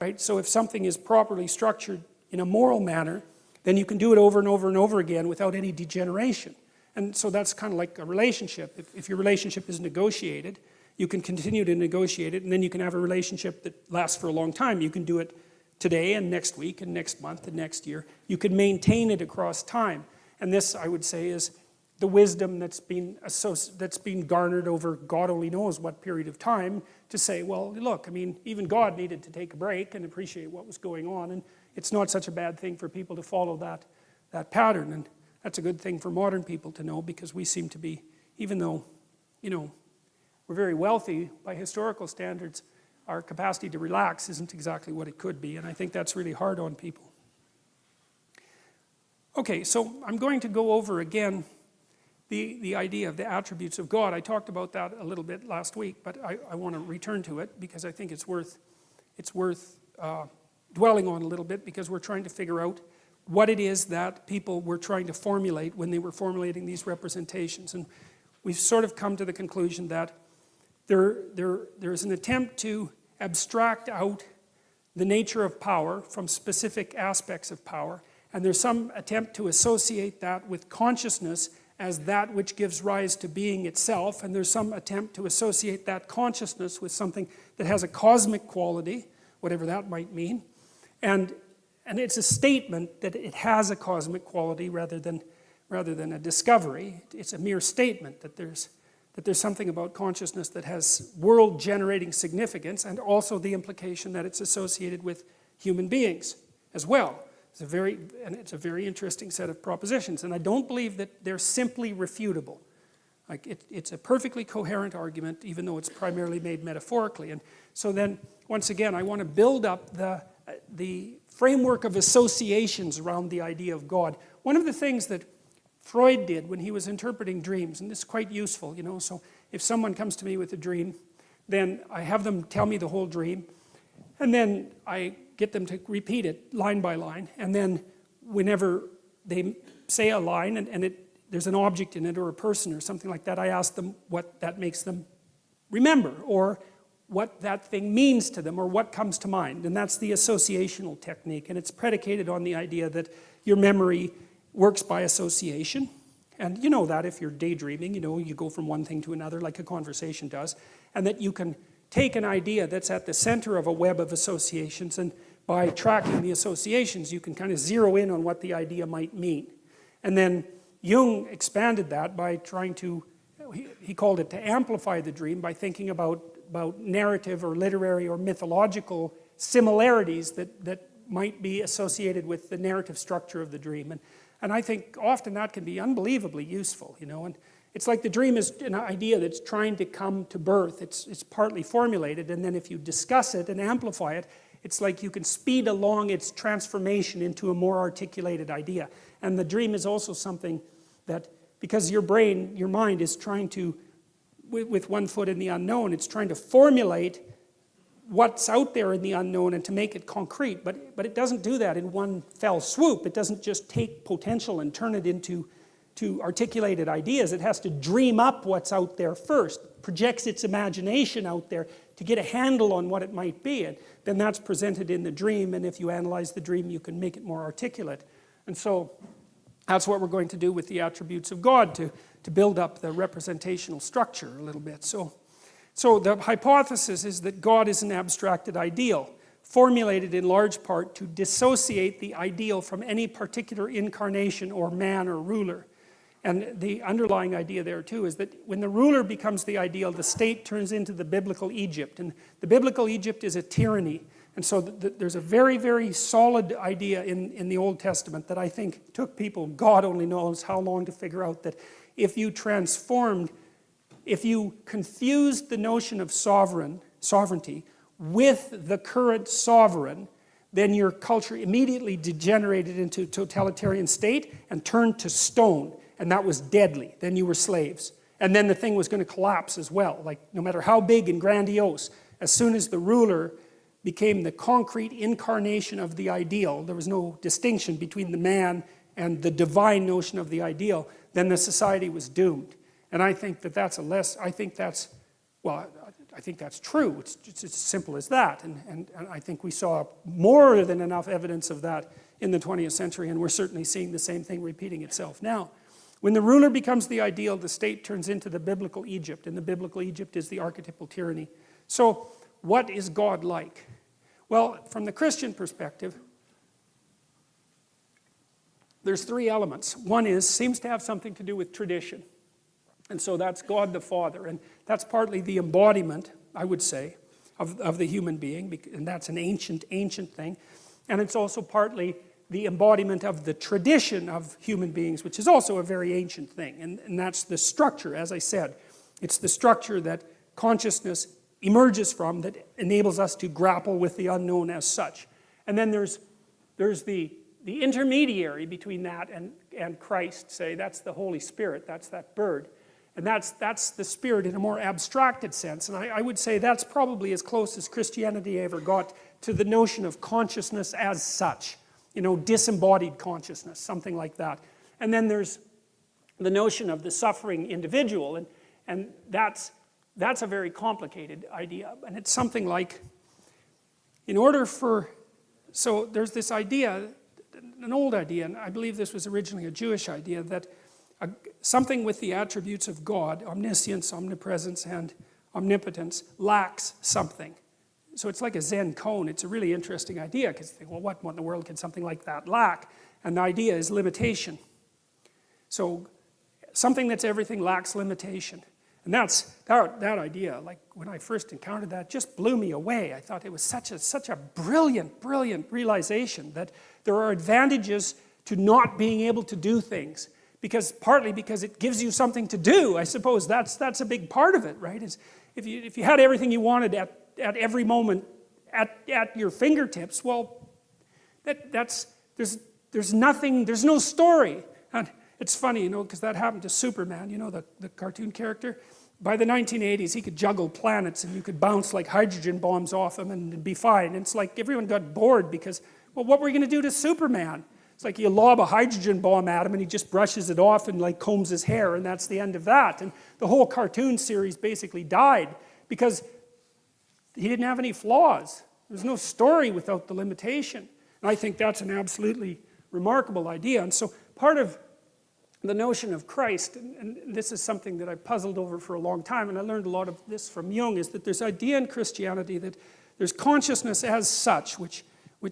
right? So if something is properly structured in a moral manner, then you can do it over and over and over again without any degeneration. And so that's kind of like a relationship. If your relationship is negotiated, you can continue to negotiate it, and then you can have a relationship that lasts for a long time. You can do it today and next week and next month and next year. You can maintain it across time. And this, I would say, is the wisdom that's been garnered over God only knows what period of time to say, well, look, I mean, even God needed to take a break and appreciate what was going on, and it's not such a bad thing for people to follow that pattern. And that's a good thing for modern people to know, because we seem to be, even though, we're very wealthy by historical standards, our capacity to relax isn't exactly what it could be, and I think that's really hard on people. Okay, so I'm going to go over again the idea of the attributes of God. I talked about that a little bit last week, but I want to return to it because I think it's worth dwelling on a little bit, because we're trying to figure out what it is that people were trying to formulate when they were formulating these representations. And we've sort of come to the conclusion that there is an attempt to abstract out the nature of power from specific aspects of power, and there's some attempt to associate that with consciousness as that which gives rise to being itself, and there's some attempt to associate that consciousness with something that has a cosmic quality, whatever that might mean, and it's a statement that it has a cosmic quality rather than a discovery. It's a mere statement that there's something about consciousness that has world-generating significance, and also the implication that it's associated with human beings as well. It's a very interesting set of propositions, and I don't believe that they're simply refutable. Like it's a perfectly coherent argument, even though it's primarily made metaphorically. And so then, once again, I want to build up the framework of associations around the idea of God. One of the things that Freud did when he was interpreting dreams, and this is quite useful, so if someone comes to me with a dream, then I have them tell me the whole dream, and then I get them to repeat it line by line, and then whenever they say a line and there's an object in it or a person or something like that, I ask them what that makes them remember, or what that thing means to them, or what comes to mind. And that's the associational technique, and it's predicated on the idea that your memory works by association. And you know that if you're daydreaming, you go from one thing to another like a conversation does, and that you can take an idea that's at the center of a web of associations, and by tracking the associations, you can kind of zero in on what the idea might mean. And then Jung expanded that by trying to, he called it to amplify the dream by thinking about narrative or literary or mythological similarities that might be associated with the narrative structure of the dream. And I think often that can be unbelievably useful, and it's like the dream is an idea that's trying to come to birth. It's partly formulated, and then if you discuss it and amplify it, it's like you can speed along its transformation into a more articulated idea. And the dream is also something that, because your mind is trying to, with one foot in the unknown, it's trying to formulate what's out there in the unknown and to make it concrete. But it doesn't do that in one fell swoop. It doesn't just take potential and turn it into articulated ideas. It has to dream up what's out there first, projects its imagination out there to get a handle on what it might be. And then that's presented in the dream, and if you analyze the dream, you can make it more articulate. And so that's what we're going to do with the attributes of God, to build up the representational structure a little bit. So the hypothesis is that God is an abstracted ideal, formulated in large part to dissociate the ideal from any particular incarnation or man or ruler. And the underlying idea there too is that when the ruler becomes the ideal, the state turns into the biblical Egypt. And the biblical Egypt is a tyranny. And so there's a very, very solid idea in the Old Testament that I think took people, God only knows how long, to figure out that if you confused the notion of sovereignty with the current sovereign, then your culture immediately degenerated into a totalitarian state and turned to stone. And that was deadly. Then you were slaves. And then the thing was going to collapse as well. Like, no matter how big and grandiose, as soon as the ruler became the concrete incarnation of the ideal, there was no distinction between the man and the divine notion of the ideal, then the society was doomed. And I think that that's I think that's true. It's as simple as that. And I think we saw more than enough evidence of that in the 20th century, and we're certainly seeing the same thing repeating itself now. When the ruler becomes the ideal, the state turns into the biblical Egypt, and the biblical Egypt is the archetypal tyranny. So, what is God like? Well, from the Christian perspective, there's three elements. One seems to have something to do with tradition. And so that's God the Father, and that's partly the embodiment, I would say, of the human being, and that's an ancient thing. And it's also partly the embodiment of the tradition of human beings, which is also a very ancient thing. And that's the structure, as I said. It's the structure that consciousness emerges from that enables us to grapple with the unknown as such. And then there's the intermediary between that and Christ, say, that's the Holy Spirit, that's that bird. And that's the Spirit in a more abstracted sense. And I would say that's probably as close as Christianity ever got to the notion of consciousness as such. You know, disembodied consciousness, something like that. And then there's the notion of the suffering individual. And that's a very complicated idea. And it's something like, so there's this idea, an old idea, and I believe this was originally a Jewish idea, that something with the attributes of God, omniscience, omnipresence, and omnipotence, lacks something. So it's like a Zen cone. It's a really interesting idea, because you think, well, what in the world can something like that lack? And the idea is limitation. So something that's everything lacks limitation. And that idea, like when I first encountered that, just blew me away. I thought it was such a brilliant realization that there are advantages to not being able to do things. Partly because it gives you something to do. I suppose that's a big part of it, right? Is if you had everything you wanted at every moment at your fingertips, well, there's nothing, there's no story. And it's funny, because that happened to Superman, the cartoon character. By the 1980s, he could juggle planets, and you could bounce like hydrogen bombs off him and be fine. And it's like everyone got bored because, well, what were you going to do to Superman? It's like you lob a hydrogen bomb at him and he just brushes it off and like combs his hair, and that's the end of that. And the whole cartoon series basically died because he didn't have any flaws. There's no story without the limitation. And I think that's an absolutely remarkable idea. And so part of the notion of Christ, and this is something that I puzzled over for a long time, and I learned a lot of this from Jung, is that there's idea in Christianity that there's consciousness as such, which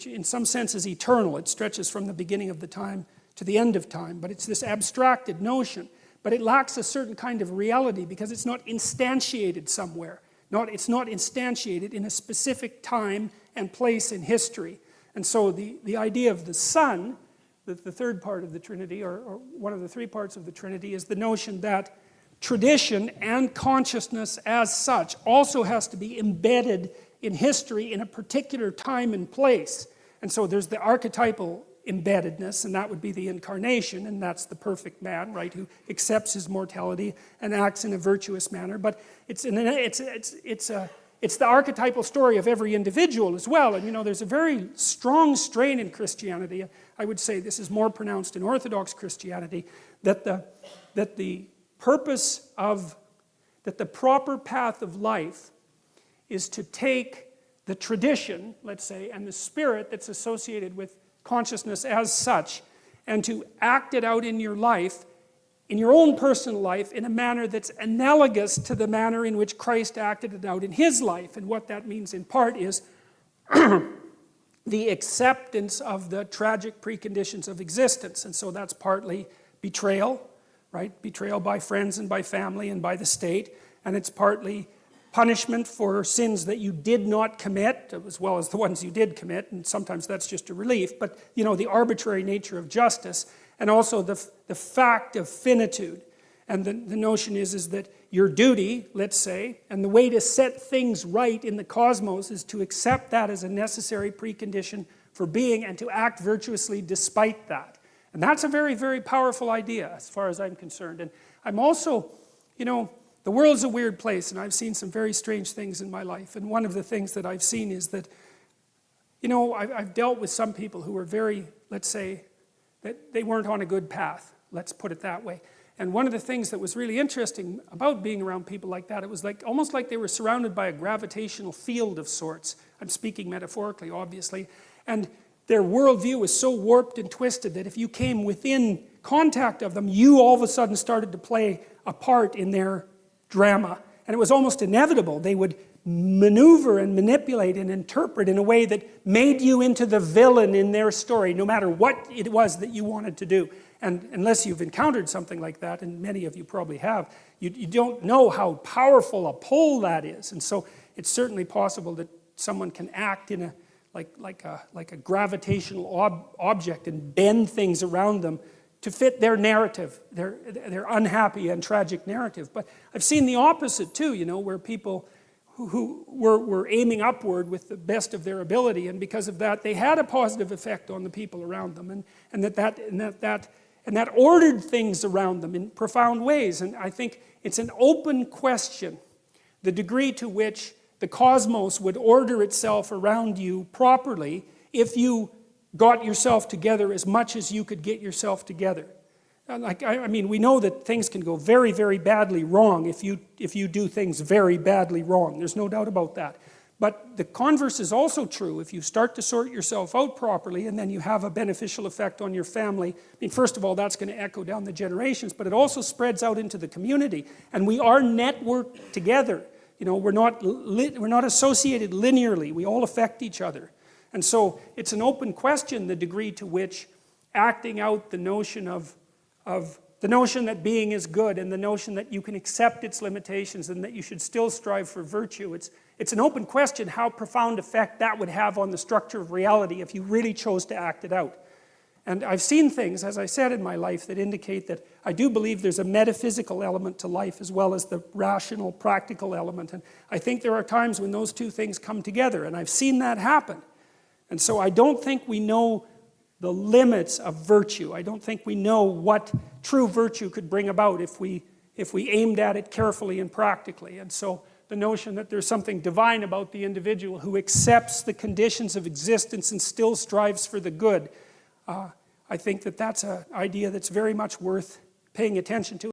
in some sense is eternal. It stretches from the beginning of the time to the end of time, but it's this abstracted notion. But it lacks a certain kind of reality because it's not instantiated somewhere. It's not instantiated in a specific time and place in history. And so the idea of the Son, the third part of the Trinity, or one of the three parts of the Trinity, is the notion that tradition and consciousness as such also has to be embedded in history in a particular time and place. And so there's the archetypal embeddedness, and that would be the incarnation, and that's the perfect man, right, who accepts his mortality and acts in a virtuous manner. But it's the archetypal story of every individual as well. And there's a very strong strain in Christianity. I would say this is more pronounced in Orthodox Christianity, that the proper path of life is to take the tradition, let's say, and the spirit that's associated with consciousness as such, and to act it out in your life, in your own personal life, in a manner that's analogous to the manner in which Christ acted it out in his life. And what that means in part is the acceptance of the tragic preconditions of existence. And so that's partly betrayal, right? Betrayal by friends and by family and by the state. And it's partly punishment for sins that you did not commit, as well as the ones you did commit, and sometimes that's just a relief, but the arbitrary nature of justice, and also the fact of finitude. And the notion is that your duty, let's say, and the way to set things right in the cosmos is to accept that as a necessary precondition for being and to act virtuously despite that. And that's a very, very powerful idea as far as I'm concerned. And I'm also, the world's a weird place, and I've seen some very strange things in my life. And one of the things that I've seen is that, I've dealt with some people who were very, let's say, that they weren't on a good path. Let's put it that way. And one of the things that was really interesting about being around people like that, it was like almost like they were surrounded by a gravitational field of sorts. I'm speaking metaphorically, obviously. And their worldview was so warped and twisted that if you came within contact of them, you all of a sudden started to play a part in their drama. And it was almost inevitable. They would maneuver and manipulate and interpret in a way that made you into the villain in their story, no matter what it was that you wanted to do. And unless you've encountered something like that, and many of you probably have, you don't know how powerful a pull that is. And so it's certainly possible that someone can act in a like a gravitational object and bend things around them to fit their narrative, their unhappy and tragic narrative. But I've seen the opposite too, you know, where people who were aiming upward with the best of their ability, and because of that, they had a positive effect on the people around them, and that ordered things around them in profound ways. And I think it's an open question, the degree to which the cosmos would order itself around you properly if you got yourself together as much as you could get yourself together. I mean, we know that things can go very, very badly wrong if you do things very badly wrong. There's no doubt about that. But the converse is also true. If you start to sort yourself out properly and then you have a beneficial effect on your family, I mean, first of all, that's going to echo down the generations, but it also spreads out into the community. And we are networked together. You know, we're not associated linearly. We all affect each other. And so it's an open question, the degree to which acting out the notion of the notion that being is good and the notion that you can accept its limitations and that you should still strive for virtue. It's an open question how profound effect that would have on the structure of reality if you really chose to act it out. And I've seen things, as I said, in my life that indicate that I do believe there's a metaphysical element to life as well as the rational, practical element. And I think there are times when those two things come together, and I've seen that happen. And so I don't think we know the limits of virtue. I don't think we know what true virtue could bring about if we aimed at it carefully and practically. And so the notion that there's something divine about the individual who accepts the conditions of existence and still strives for the good, I think that that's an idea that's very much worth paying attention to.